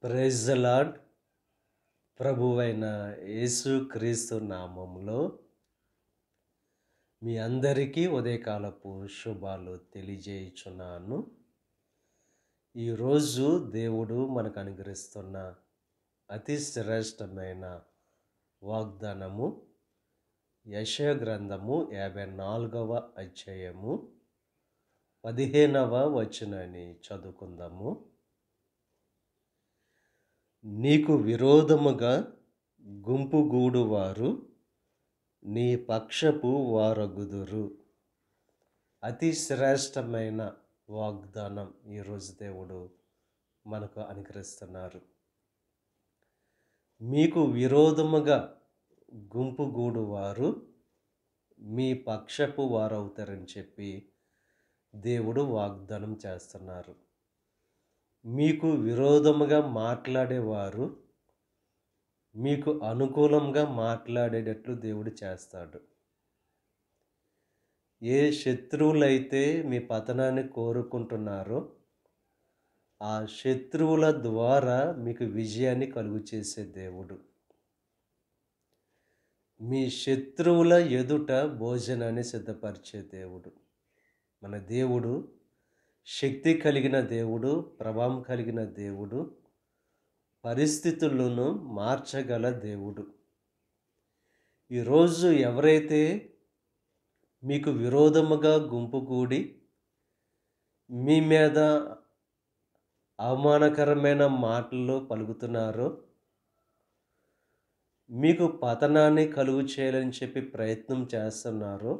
Praise the lord. ప్రభువైన యేసుక్రీస్తు నామములో మీ అందరికీ ఉదయకాలపు శుభాలు తెలియజేయుచున్నాను. ఈరోజు దేవుడు మనకు అనుగ్రహిస్తున్న అతి శ్రేష్టమైన వాగ్దానము యెషయా గ్రంథము 54వ అధ్యాయము 15వ వచనాన్ని చదువుకుందాము. నీకు విరోధముగా గుంపుగూడువారు నీ పక్షపు వారగుదురు. అతి శ్రేష్టమైన వాగ్దానం ఈరోజు దేవుడు మనకు అనుగ్రహిస్తున్నారు. మీకు విరోధముగా గుంపుగూడువారు మీ పక్షపు వారవుతారని చెప్పి దేవుడు వాగ్దానం చేస్తున్నారు. మీకు విరోధముగా మాట్లాడేవారు మీకు అనుకూలంగా మాట్లాడేటట్లు దేవుడు చేస్తాడు. ఏ శత్రువులైతే మీ పతనాన్ని కోరుకుంటున్నారో ఆ శత్రువుల ద్వారా మీకు విజయాన్ని కలుగు చేసే దేవుడు. మీ శత్రువుల ఎదుట భోజనాన్ని సిద్ధపరిచే దేవుడు. మన దేవుడు శక్తి కలిగిన దేవుడు, ప్రభావం కలిగిన దేవుడు, పరిస్థితులను మార్చగల దేవుడు. ఈరోజు ఎవరైతే మీకు విరోధముగా గుంపుగూడి మీ మీద అవమానకరమైన మాటలు పలుకుతున్నారో, మీకు పతనాన్ని కలుగు చేయాలని చెప్పి ప్రయత్నం చేస్తున్నారో,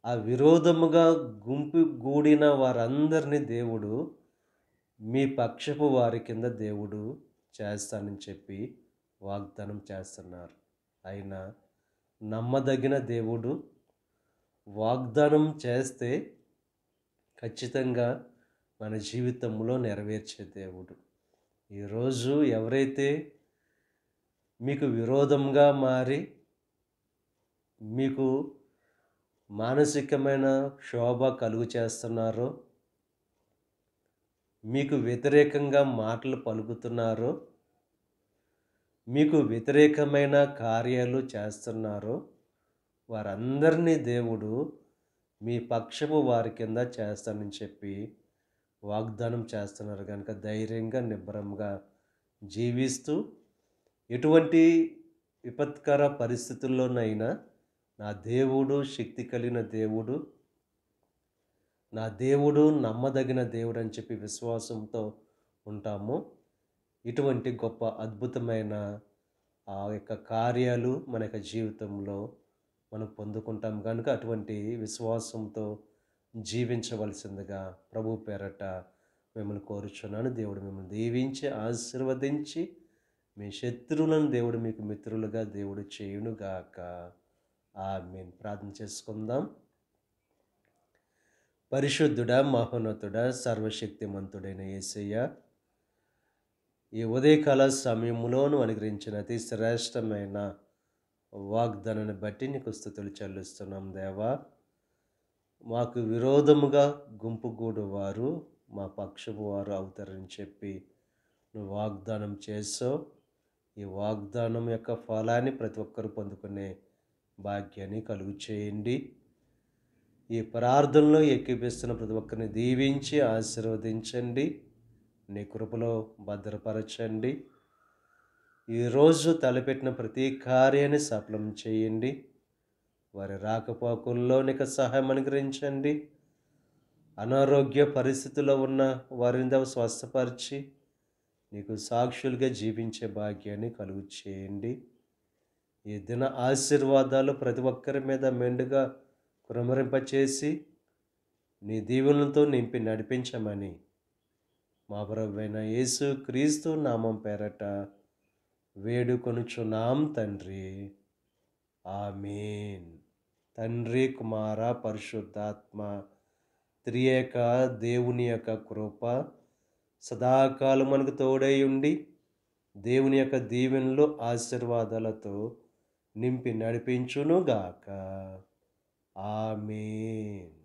ఆ విరోధముగా గుంపు గూడిన వారందరినీ దేవుడు మీ పక్షపు వారి కింద దేవుడు చేస్తానని చెప్పి వాగ్దానం చేస్తున్నారు. అయినా నమ్మదగిన దేవుడు, వాగ్దానం చేస్తే ఖచ్చితంగా మన జీవితంలో నెరవేర్చే దేవుడు. ఈరోజు ఎవరైతే మీకు విరోధంగా మారి మీకు మానసికమైన క్షోభ కలుగు చేస్తున్నారో, మీకు వ్యతిరేకంగా మాటలు పలుకుతున్నారో, మీకు వ్యతిరేకమైన కార్యాలు చేస్తున్నారో, వారందరినీ దేవుడు మీ పక్షపు వారి కింద చేస్తానని చెప్పి వాగ్దానం చేస్తున్నారు. కనుక ధైర్యంగా నిబ్బరంగా జీవిస్తూ ఎటువంటి విపత్కర పరిస్థితుల్లోనైనా నా దేవుడు శక్తి కలిగిన దేవుడు, నా దేవుడు నమ్మదగిన దేవుడు అని చెప్పి విశ్వాసంతో ఉంటాము. ఇటువంటి గొప్ప అద్భుతమైన ఆ యొక్క కార్యాలు మన యొక్క జీవితంలో మనం పొందుకుంటాం. కనుక అటువంటి విశ్వాసంతో జీవించవలసిందిగా ప్రభు పేరట మిమ్మల్ని కోరుచున్నాను. దేవుడు మిమ్మల్ని దీవించి ఆశీర్వదించి మీ శత్రువులను దేవుడు మీకు మిత్రులుగా దేవుడు చేయునుగాక. ఆమేన్. ప్రార్థన చేసుకుందాం. పరిశుద్ధుడా, మహోన్నతుడా, సర్వశక్తిమంతుడైన యేసయ్య, ఈ ఉదయకాల సమయంలోను అనుగ్రహించిన అతి శ్రేష్టమైన వాగ్దానాన్ని బట్టి నీకు స్తుతులు చెల్లిస్తున్నాం దేవా. మాకు విరోధముగా గుంపుగూడు వారు మా పక్షపు వారు అవుతారని చెప్పి నువ్వు వాగ్దానం చేసావు. ఈ వాగ్దానం యొక్క ఫలాన్ని ప్రతి ఒక్కరు పొందుకునే భాగ్యాన్ని కలుగు చేయండి. ఈ ప్రార్థనలో ఏకీపిస్తున్న ప్రతి ఒక్కరిని దీవించి ఆశీర్వదించండి. నీ కృపలో భద్రపరచండి. ఈరోజు తలపెట్టిన ప్రతి కార్యాన్ని సఫలం చేయండి. వారి రాకపోకల్లో నీకు సహాయం అనుగ్రహించండి. అనారోగ్య పరిస్థితుల్లో ఉన్న వారిని స్వస్థపరిచి నీకు సాక్షులుగా జీవించే భాగ్యాన్ని కలుగు చేయండి. ఈ దిన ఆశీర్వాదాలు ప్రతి ఒక్కరి మీద మెండుగా కురమరింపచేసి నీ దీవెనలతో నింపి నడిపించమని మా ప్రభువైన యేసుక్రీస్తు నామం పేరట వేడుకొనుచున్నాం తండ్రి. ఆమేన్. తండ్రి, కుమార, పరిశుద్ధాత్మ త్రియేక దేవుని యొక్క కృప సదాకాలం మనకు తోడై ఉండి దేవుని యొక్క దీవెనలు ఆశీర్వాదాలతో నింపి నడిపించునుగాక. ఆమేన్.